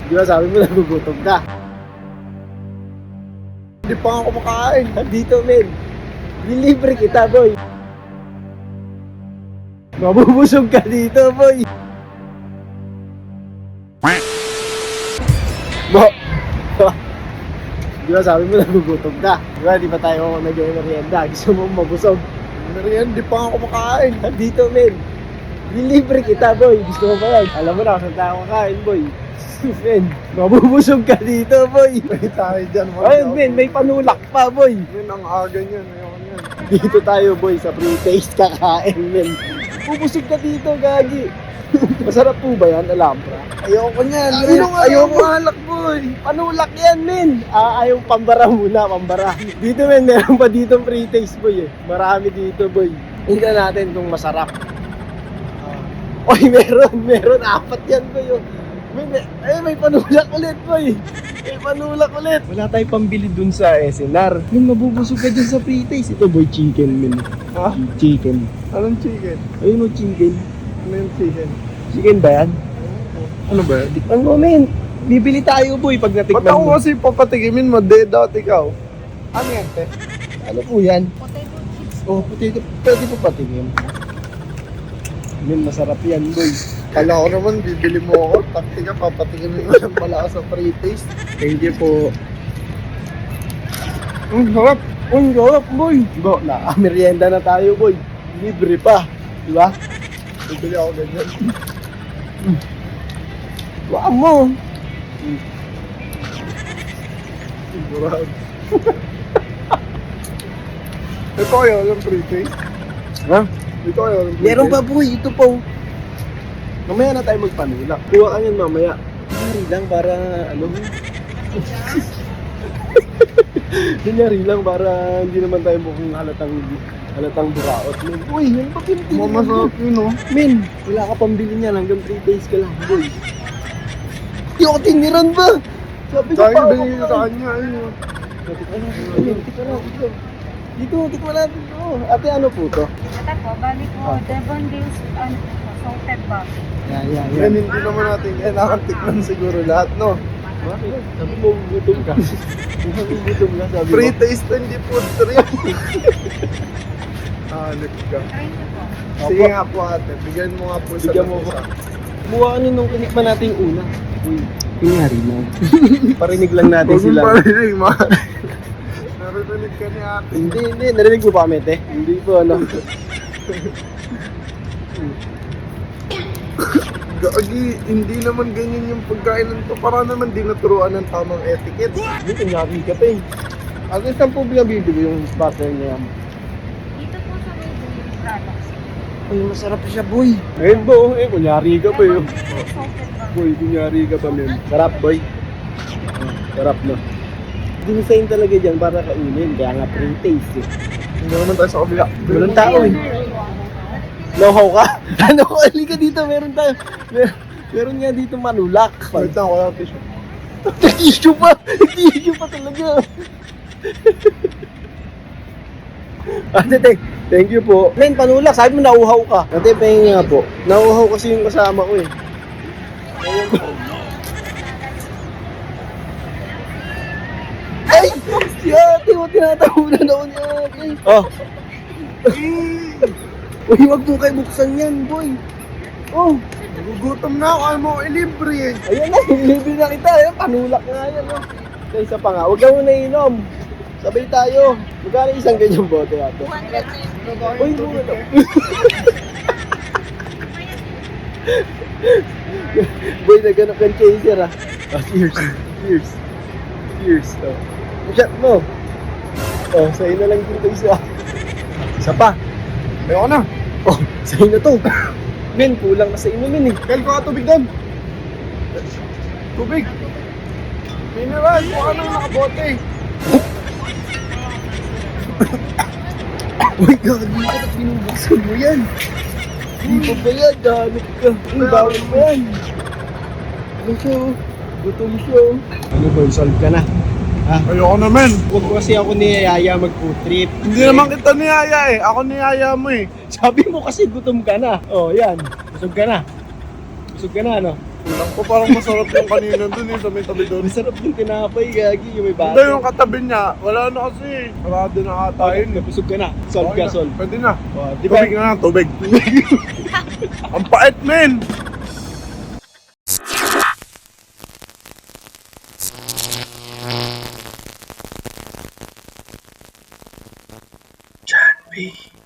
Di ba sabi mo nagugutom ka? Hindi pa ako kumakain. Dito, men. Dilibre kita, boy. Mabubusog ka dito, boy. Bo. Di ba sabi mo nagugutom ka? Di ba, di ba tayo nag-merienda? Gusto mo mabusog? Merienda, hindi pa ako kumakain. Dito, men. Dilibre kita, boy. Gusto mo ba yan? Alam mo na kung saan tayo kakain, boy. Men, mabubusog ka dito, boy. May tayo dyan. Ayun, men, may panulak pa, boy. Men, ang aga niyan. Ayoko niyan. Dito tayo, boy, sa pre-taste kakain, men. Bubusog ka dito, gagi. Masarap po ba yan, Alhambra? Ayoko niyan. Ayoko. alak, boy. Panulak yan, men. Ayaw pambara muna, pambara. Dito, men, meron pa dito pre-taste, boy, eh. Marami dito, boy. Tingnan natin kung masarap. Oy, meron. Apat yan, boy, oh. May panulak ulit, boy. May panulak ulit. Wala tayong pambili dun sa SNR. Men, mabubusog ka dun sa pre-taste. Ito, boy, chicken, men. Ha? Chicken. Anong chicken? Ayun, oh, chicken. Ano yung chicken? Chicken ba yan? Ano ba? Ano, men? Bibili tayo, boy, pag Ba't natikman ako mo. kasi papatigimin mo? Dead out ikaw. Ano yan, te? Ano po yan? Potato chips. Oh, pwede po patingin. Men, masarap yan, boy. Kala ko naman, bibili mo ako. Taktika, papatigimin mo ng malakas sa pre-taste. Thank you po. Harap. Ang sarap, boy. Go, merienda na tayo, boy. Libre pa. Di ba? Bibili ako ganyan. Wala mo. Sigurado. Ito kayo, yung pre-taste. Ha? Ito kayo, yung pre-taste. Meron pa, boy. Ito po. Mamaya na tayo magpanulak. Kuha ka yan mamaya. Kunyari lang para, ano? Kunyari lang para hindi naman tayo mukhang halatang buraot. Men, uy, yan pa pinipili. Mamasarap yun, no? Men, wala ka pambili niyan. Hanggang 3 days ka lang, boy. Di ako tiniran ba? Sabi ko Kaya pa binigay sa kanya, ayun. Tikman natin to. Ate, ano po to? Ito po, bali po, Devon Gills, ano po, salted ba? Yan. Yan, hindi naman natin kailangan tikman siguro lahat, no? Bakit? Sabi mo, gutom ka. Sabi mo, gutom ka, sabi mo. Pre-taste, hindi food trip. Hanip ka. Try niyo po. Sige nga po ate, bigyan mo nga po sa Bigyan mo ko. Mukha ano nung kinikman natin yung una. Uy, kunyari mo. Parinig lang natin Huwag sila. mong parinig, ma. Narinig ka ni ate. Hindi. Narinig mo pa kami, te? Hindi po, ano. Gagi, hindi naman ganyan yung pagkain nito. Para naman di naturuan ng tamang etiquette. Hindi, kunyari ka, te. At saan po binabibili yung butter niya? Dito po sa may yung products. Uy, masarap siya, boy. Ngayon ba, kunyari ka pa, Devon Gills, salted ba? Boy, kunyari ka pa, men. Sarap, boy. Sarap, no? Design talaga dyan para kainin. Kaya nga pre-taste, eh. Hindi naman tayo sa kabila. Walang tao, eh. Know-how ka? Ano ko? Halika dito, meron tayo. Meron nga dito manulak. Wait lang, wala tissue. Tissue pa! Tissue pa talaga. Ate, thank you po. Men, panulak. Sabi mo nauhaw ka. Ate, pahingi nga po. Nauhaw kasi yung kasama ko, eh. Ayun po. Ay! Si ate, tinatahunan ako ni ate. Oh. Uy, wag mo kayo buksan yan, boy. Oh, Nagugutom na ako, ayaw mo ko ilibre eh. ayun na, libre na kita. Ayun, panulak nga yan, oh. Kaya isa pa nga, huwag ka muna inom. Sabay tayo. Magkano isang ganyang bote, ate? 100. Uy, muna daw. Boy, naghanap kang chaser, ah. Oh, cheers. Oh. Shot mo. Oh, sa'yo na lang dito isa. Isa pa. Ayoko na. Oh, sa'yo na to. Men, kulang na sa inumin, eh. Kyle ko ka tubig doon. Tubig. Mineral, mukha nang nakabote. Uy, gagi ka na pinubuksan mo yan. Hindi pa ba yan? Ganit ka. Ang bawal mo yan. Ano siya, oh? Gutom siya, oh. Ano ba, solve ka na? Ha? Ayoko naman. Huwag mo kasi ako niyayaya mag-food trip. Hindi naman kita niyaya eh. Ako niyaya mo eh. Sabi mo kasi gutom ka na. Oh, yan. Busog ka na. Busog ka na, ano? Lang ko parang masarap yung kanina dun eh, sa may tabi doon. Masarap yung tinapay, gagi. Yung may Hindi, bata. yung katabi niya, wala na kasi. Sarado na ata yun. Nabusog ka na. Solve ka, Okay na, solve. Pwede na. Oh, di ba? Tubig na lang, tubig. Ang pait, men! John B.